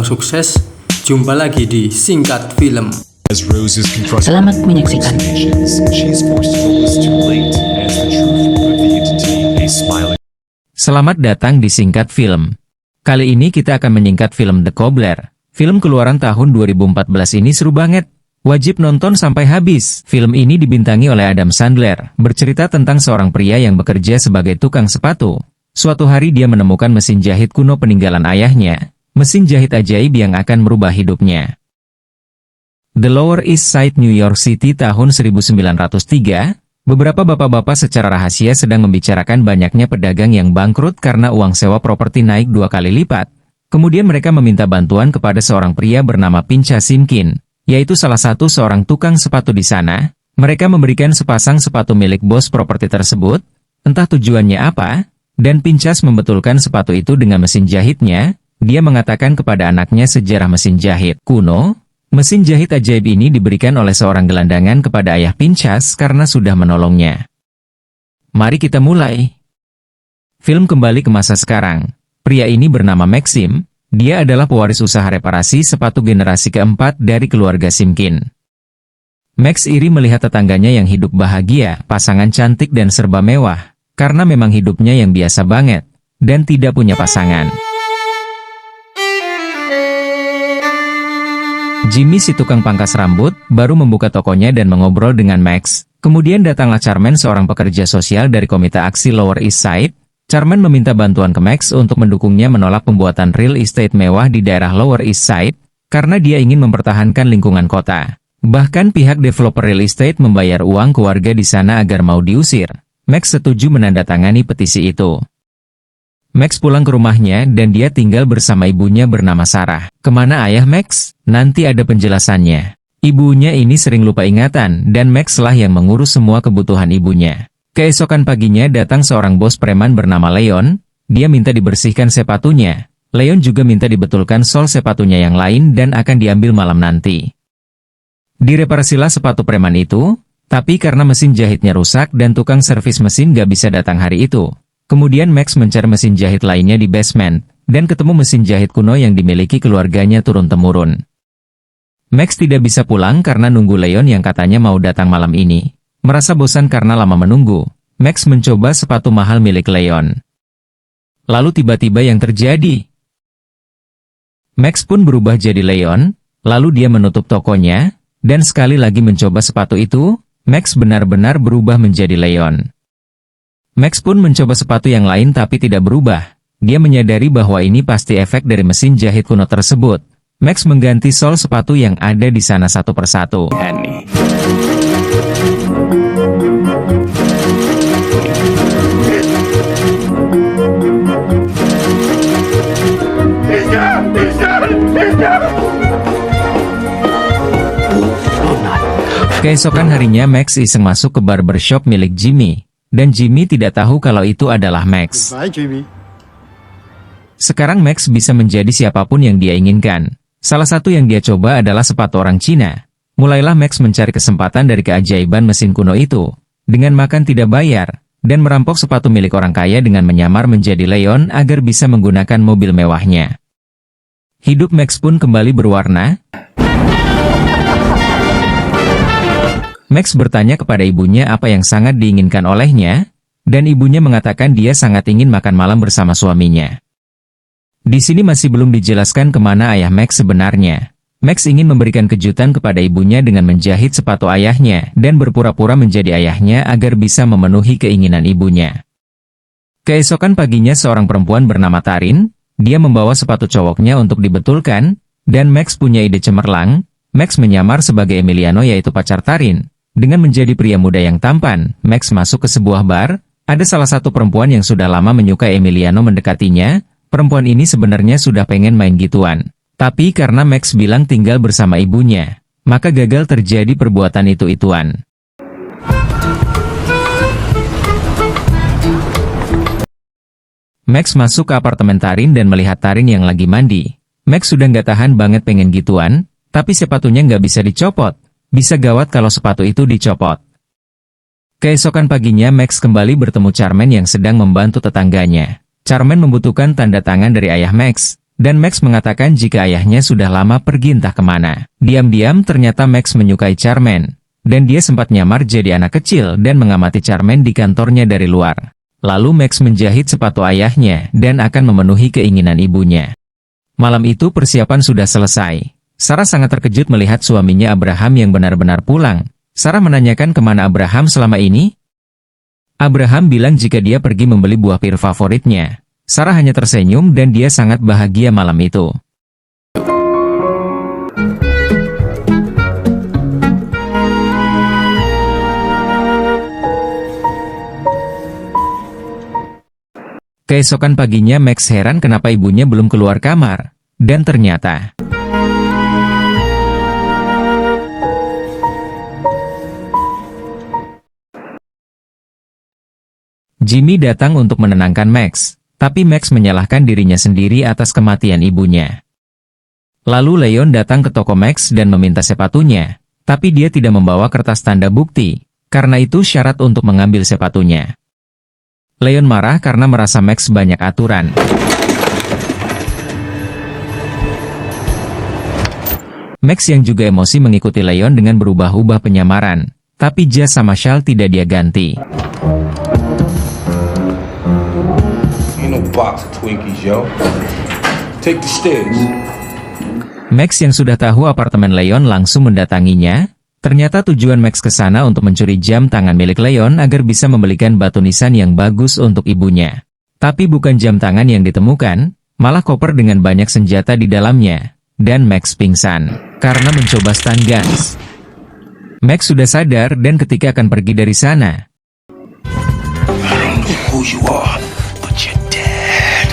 orang sukses. Jumpa lagi di Singkat Film. Selamat menyaksikan. Selamat datang di Singkat Film. Kali ini kita akan menyingkat film The Cobbler. Film keluaran tahun 2014 ini seru banget. Wajib nonton sampai habis. Film ini dibintangi oleh Adam Sandler, bercerita tentang seorang pria yang bekerja sebagai tukang sepatu. Suatu hari dia menemukan mesin jahit kuno peninggalan ayahnya, mesin jahit ajaib yang akan merubah hidupnya. The Lower East Side, New York City tahun 1903, beberapa bapak-bapak secara rahasia sedang membicarakan banyaknya pedagang yang bangkrut karena uang sewa properti naik 2 kali lipat. Kemudian mereka meminta bantuan kepada seorang pria bernama Pinchas Simkin, yaitu salah satu seorang tukang sepatu di sana. Mereka memberikan sepasang sepatu milik bos properti tersebut, entah tujuannya apa, dan Pinchas membetulkan sepatu itu dengan mesin jahitnya. Dia mengatakan kepada anaknya sejarah mesin jahit kuno. Mesin jahit ajaib ini diberikan oleh seorang gelandangan kepada ayah Pinchas karena sudah menolongnya. Mari kita mulai. Film kembali ke masa sekarang. Pria ini bernama Maxim. Dia adalah pewaris usaha reparasi sepatu generasi keempat dari keluarga Simkin. Max iri melihat tetangganya yang hidup bahagia, pasangan cantik dan serba mewah, karena memang hidupnya yang biasa banget, dan tidak punya pasangan. Jimmy si tukang pangkas rambut, baru membuka tokonya dan mengobrol dengan Max. Kemudian datanglah Charmaine, seorang pekerja sosial dari komite aksi Lower East Side. Charmaine meminta bantuan ke Max untuk mendukungnya menolak pembuatan real estate mewah di daerah Lower East Side, karena dia ingin mempertahankan lingkungan kota. Bahkan pihak developer real estate membayar uang ke warga di sana agar mau diusir. Max setuju menandatangani petisi itu. Max pulang ke rumahnya dan dia tinggal bersama ibunya bernama Sarah. Kemana ayah Max? Nanti ada penjelasannya. Ibunya ini sering lupa ingatan dan Max lah yang mengurus semua kebutuhan ibunya. Keesokan paginya datang seorang bos preman bernama Leon. Dia minta dibersihkan sepatunya. Leon juga minta dibetulkan sol sepatunya yang lain dan akan diambil malam nanti. Direparasilah sepatu preman itu, tapi karena mesin jahitnya rusak dan tukang servis mesin gak bisa datang hari itu. Kemudian Max mencari mesin jahit lainnya di basement, dan ketemu mesin jahit kuno yang dimiliki keluarganya turun-temurun. Max tidak bisa pulang karena nunggu Leon yang katanya mau datang malam ini. Merasa bosan karena lama menunggu, Max mencoba sepatu mahal milik Leon. Lalu tiba-tiba yang terjadi. Max pun berubah jadi Leon, lalu dia menutup tokonya, dan sekali lagi mencoba sepatu itu, Max benar-benar berubah menjadi Leon. Max pun mencoba sepatu yang lain tapi tidak berubah. Dia menyadari bahwa ini pasti efek dari mesin jahit kuno tersebut. Max mengganti sol sepatu yang ada di sana satu persatu. Keesokan harinya Max iseng masuk ke barbershop milik Jimmy. Dan Jimmy tidak tahu kalau itu adalah Max. Sekarang Max bisa menjadi siapapun yang dia inginkan. Salah satu yang dia coba adalah sepatu orang Cina. Mulailah Max mencari kesempatan dari keajaiban mesin kuno itu, dengan makan tidak bayar, dan merampok sepatu milik orang kaya dengan menyamar menjadi Leon agar bisa menggunakan mobil mewahnya. Hidup Max pun kembali berwarna. Max bertanya kepada ibunya apa yang sangat diinginkan olehnya, dan ibunya mengatakan dia sangat ingin makan malam bersama suaminya. Di sini masih belum dijelaskan kemana ayah Max sebenarnya. Max ingin memberikan kejutan kepada ibunya dengan menjahit sepatu ayahnya dan berpura-pura menjadi ayahnya agar bisa memenuhi keinginan ibunya. Keesokan paginya seorang perempuan bernama Tarin, dia membawa sepatu cowoknya untuk dibetulkan, dan Max punya ide cemerlang. Max menyamar sebagai Emiliano yaitu pacar Tarin. Dengan menjadi pria muda yang tampan, Max masuk ke sebuah bar. Ada salah satu perempuan yang sudah lama menyukai Emiliano mendekatinya. Perempuan ini sebenarnya sudah pengen main gituan. Tapi karena Max bilang tinggal bersama ibunya, maka gagal terjadi perbuatan itu-ituan. Max masuk ke apartemen Tarin dan melihat Tarin yang lagi mandi. Max sudah nggak tahan banget pengen gituan, tapi sepatunya nggak bisa dicopot. Bisa gawat kalau sepatu itu dicopot. Keesokan paginya Max kembali bertemu Charmaine yang sedang membantu tetangganya. Charmaine membutuhkan tanda tangan dari ayah Max. Dan Max mengatakan jika ayahnya sudah lama pergi entah kemana. Diam-diam ternyata Max menyukai Charmaine. Dan dia sempat nyamar jadi anak kecil dan mengamati Charmaine di kantornya dari luar. Lalu Max menjahit sepatu ayahnya dan akan memenuhi keinginan ibunya. Malam itu persiapan sudah selesai. Sarah sangat terkejut melihat suaminya Abraham yang benar-benar pulang. Sarah menanyakan kemana Abraham selama ini. Abraham bilang jika dia pergi membeli buah pir favoritnya. Sarah hanya tersenyum dan dia sangat bahagia malam itu. Keesokan paginya Max heran kenapa ibunya belum keluar kamar. Dan ternyata Jimmy datang untuk menenangkan Max. Tapi Max menyalahkan dirinya sendiri atas kematian ibunya. Lalu Leon datang ke toko Max dan meminta sepatunya. Tapi dia tidak membawa kertas tanda bukti. Karena itu syarat untuk mengambil sepatunya. Leon marah karena merasa Max banyak aturan. Max yang juga emosi mengikuti Leon dengan berubah-ubah penyamaran. Tapi jas sama shawl tidak dia ganti. Box of Twinkies, yo. Take the stairs. Max yang sudah tahu apartemen Leon langsung mendatanginya. Ternyata tujuan Max ke sana untuk mencuri jam tangan milik Leon agar bisa membelikan batu nisan yang bagus untuk ibunya. Tapi bukan jam tangan yang ditemukan, malah koper dengan banyak senjata di dalamnya. Dan Max pingsan karena mencoba stun guns. Max sudah sadar dan ketika akan pergi dari sana, Who you are, but you're dead.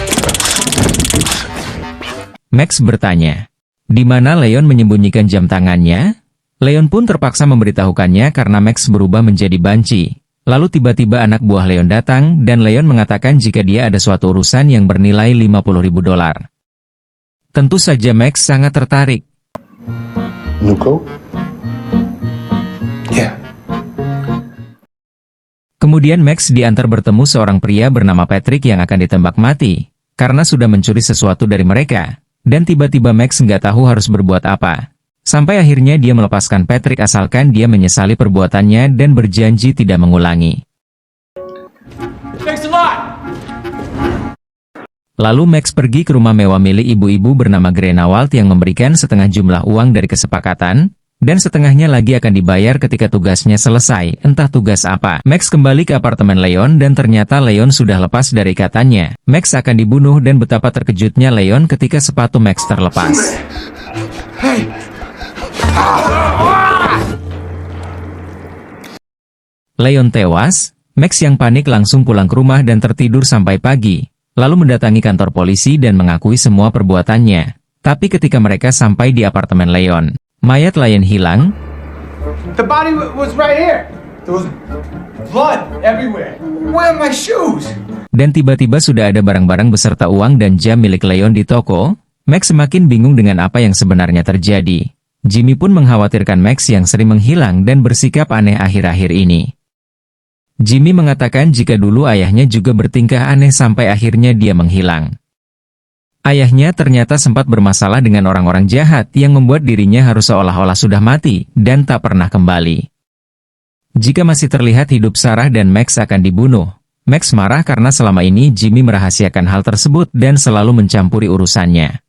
Max bertanya, di mana Leon menyembunyikan jam tangannya? Leon pun terpaksa memberitahukannya karena Max berubah menjadi banci. Lalu tiba-tiba anak buah Leon datang dan Leon mengatakan jika dia ada suatu urusan yang bernilai $50.000. Tentu saja Max sangat tertarik. New coat? Yeah. Kemudian Max diantar bertemu seorang pria bernama Patrick yang akan ditembak mati karena sudah mencuri sesuatu dari mereka. Dan tiba-tiba Max nggak tahu harus berbuat apa. Sampai akhirnya dia melepaskan Patrick asalkan dia menyesali perbuatannya dan berjanji tidak mengulangi. Lalu Max pergi ke rumah mewah milik ibu-ibu bernama Greenawald yang memberikan setengah jumlah uang dari kesepakatan, dan setengahnya lagi akan dibayar ketika tugasnya selesai, entah tugas apa. Max kembali ke apartemen Leon dan ternyata Leon sudah lepas dari ikatannya. Max akan dibunuh dan betapa terkejutnya Leon ketika sepatu Max terlepas. Leon tewas, Max yang panik langsung pulang ke rumah dan tertidur sampai pagi, lalu mendatangi kantor polisi dan mengakui semua perbuatannya. Tapi ketika mereka sampai di apartemen Leon, mayat Leon hilang. The body was right here. There was blood everywhere. Where are my shoes? Dan tiba-tiba sudah ada barang-barang beserta uang dan jam milik Leon di toko. Max semakin bingung dengan apa yang sebenarnya terjadi. Jimmy pun mengkhawatirkan Max yang sering menghilang dan bersikap aneh akhir-akhir ini. Jimmy mengatakan jika dulu ayahnya juga bertingkah aneh sampai akhirnya dia menghilang. Ayahnya ternyata sempat bermasalah dengan orang-orang jahat yang membuat dirinya harus seolah-olah sudah mati dan tak pernah kembali. Jika masih terlihat hidup Sarah dan Max akan dibunuh. Max marah karena selama ini Jimmy merahasiakan hal tersebut dan selalu mencampuri urusannya.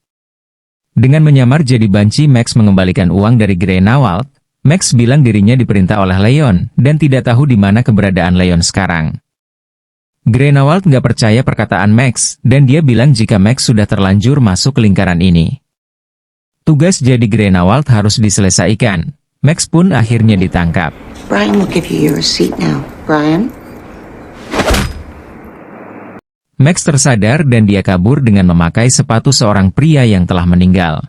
Dengan menyamar jadi banci Max mengembalikan uang dari Greenawald. Max bilang dirinya diperintah oleh Leon dan tidak tahu di mana keberadaan Leon sekarang. Greenawald nggak percaya perkataan Max, dan dia bilang jika Max sudah terlanjur masuk ke lingkaran ini. Tugas jadi Greenawald harus diselesaikan. Max pun akhirnya ditangkap. Brian will give you your receipt now. Brian? Max tersadar dan dia kabur dengan memakai sepatu seorang pria yang telah meninggal.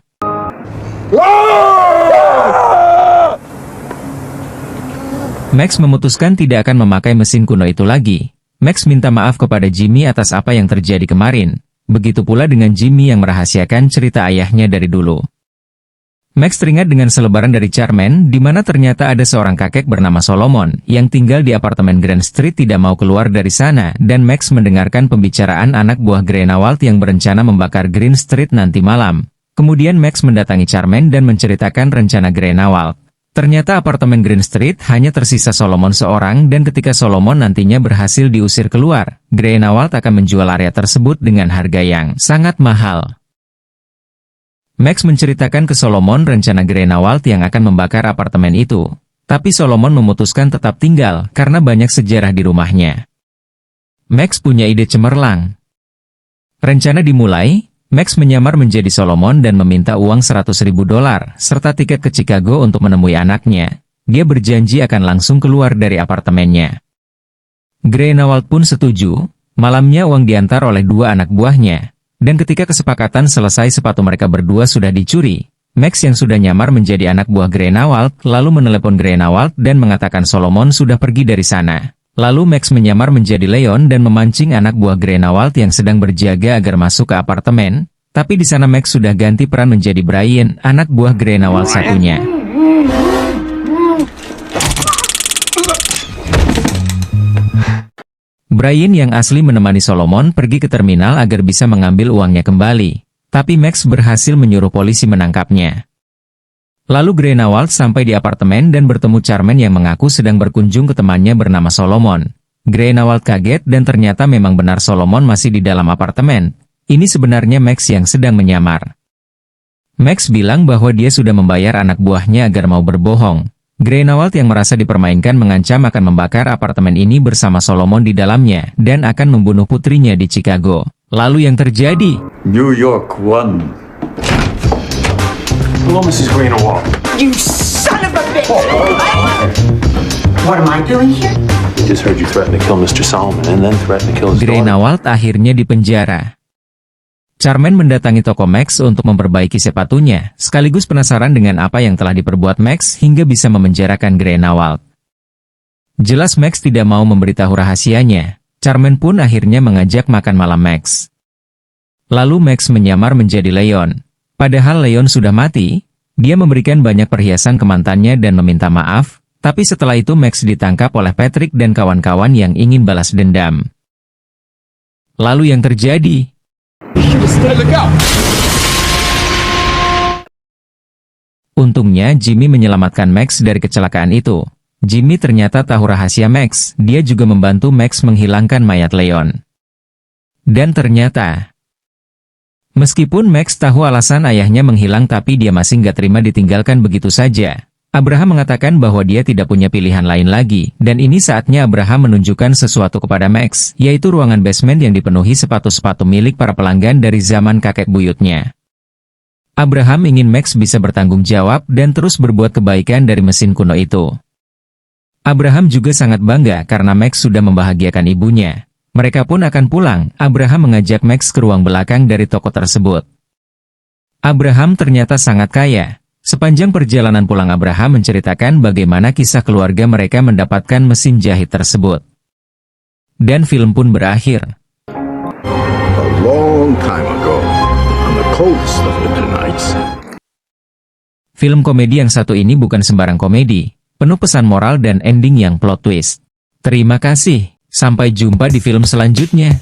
Max memutuskan tidak akan memakai mesin kuno itu lagi. Max minta maaf kepada Jimmy atas apa yang terjadi kemarin. Begitu pula dengan Jimmy yang merahasiakan cerita ayahnya dari dulu. Max teringat dengan selebaran dari Charmaine, di mana ternyata ada seorang kakek bernama Solomon, yang tinggal di apartemen Grand Street tidak mau keluar dari sana, dan Max mendengarkan pembicaraan anak buah Greenawalt yang berencana membakar Green Street nanti malam. Kemudian Max mendatangi Charmaine dan menceritakan rencana Greenawalt. Ternyata apartemen Green Street hanya tersisa Solomon seorang, dan ketika Solomon nantinya berhasil diusir keluar, Greenawalt akan menjual area tersebut dengan harga yang sangat mahal. Max menceritakan ke Solomon rencana Greenawalt yang akan membakar apartemen itu. Tapi Solomon memutuskan tetap tinggal karena banyak sejarah di rumahnya. Max punya ide cemerlang. Rencana dimulai, Max menyamar menjadi Solomon dan meminta uang $100.000 serta tiket ke Chicago untuk menemui anaknya. Dia berjanji akan langsung keluar dari apartemennya. Greenawalt pun setuju. Malamnya uang diantar oleh dua anak buahnya. Dan ketika kesepakatan selesai sepatu mereka berdua sudah dicuri, Max yang sudah nyamar menjadi anak buah Greenawalt lalu menelepon Greenawalt dan mengatakan Solomon sudah pergi dari sana. Lalu Max menyamar menjadi Leon dan memancing anak buah Greenawalt yang sedang berjaga agar masuk ke apartemen, tapi di sana Max sudah ganti peran menjadi Brian, anak buah Greenawalt satunya. Brian yang asli menemani Solomon pergi ke terminal agar bisa mengambil uangnya kembali, tapi Max berhasil menyuruh polisi menangkapnya. Lalu Greenawalt sampai di apartemen dan bertemu Charmaine yang mengaku sedang berkunjung ke temannya bernama Solomon. Greenawalt kaget dan ternyata memang benar Solomon masih di dalam apartemen. Ini sebenarnya Max yang sedang menyamar. Max bilang bahwa dia sudah membayar anak buahnya agar mau berbohong. Greenawalt yang merasa dipermainkan mengancam akan membakar apartemen ini bersama Solomon di dalamnya dan akan membunuh putrinya di Chicago. Lalu yang terjadi? New York won. Hello, Mrs. Greenawalt. You son of a bitch! What am I doing here? We just heard you threaten to kill Mr. Solomon and then threaten to kill his daughter. Greenawalt akhirnya dipenjara. Charmaine mendatangi toko Max untuk memperbaiki sepatunya, sekaligus penasaran dengan apa yang telah diperbuat Max hingga bisa memenjarakan Greenawalt. Jelas Max tidak mau memberitahu rahasianya. Charmaine pun akhirnya mengajak makan malam Max. Lalu Max menyamar menjadi Leon. Padahal Leon sudah mati, dia memberikan banyak perhiasan ke mantannya dan meminta maaf, tapi setelah itu Max ditangkap oleh Patrick dan kawan-kawan yang ingin balas dendam. Lalu yang terjadi? Untungnya Jimmy menyelamatkan Max dari kecelakaan itu. Jimmy ternyata tahu rahasia Max, dia juga membantu Max menghilangkan mayat Leon. Dan ternyata, meskipun Max tahu alasan ayahnya menghilang tapi dia masih nggak terima ditinggalkan begitu saja. Abraham mengatakan bahwa dia tidak punya pilihan lain lagi, dan ini saatnya Abraham menunjukkan sesuatu kepada Max, yaitu ruangan basement yang dipenuhi sepatu-sepatu milik para pelanggan dari zaman kakek buyutnya. Abraham ingin Max bisa bertanggung jawab dan terus berbuat kebaikan dari mesin kuno itu. Abraham juga sangat bangga karena Max sudah membahagiakan ibunya. Mereka pun akan pulang. Abraham mengajak Max ke ruang belakang dari toko tersebut. Abraham ternyata sangat kaya. Sepanjang perjalanan pulang Abraham menceritakan bagaimana kisah keluarga mereka mendapatkan mesin jahit tersebut. Dan film pun berakhir. A long time ago, on the coldest of winter nights. Film komedi yang satu ini bukan sembarang komedi, penuh pesan moral dan ending yang plot twist. Terima kasih, sampai jumpa di film selanjutnya.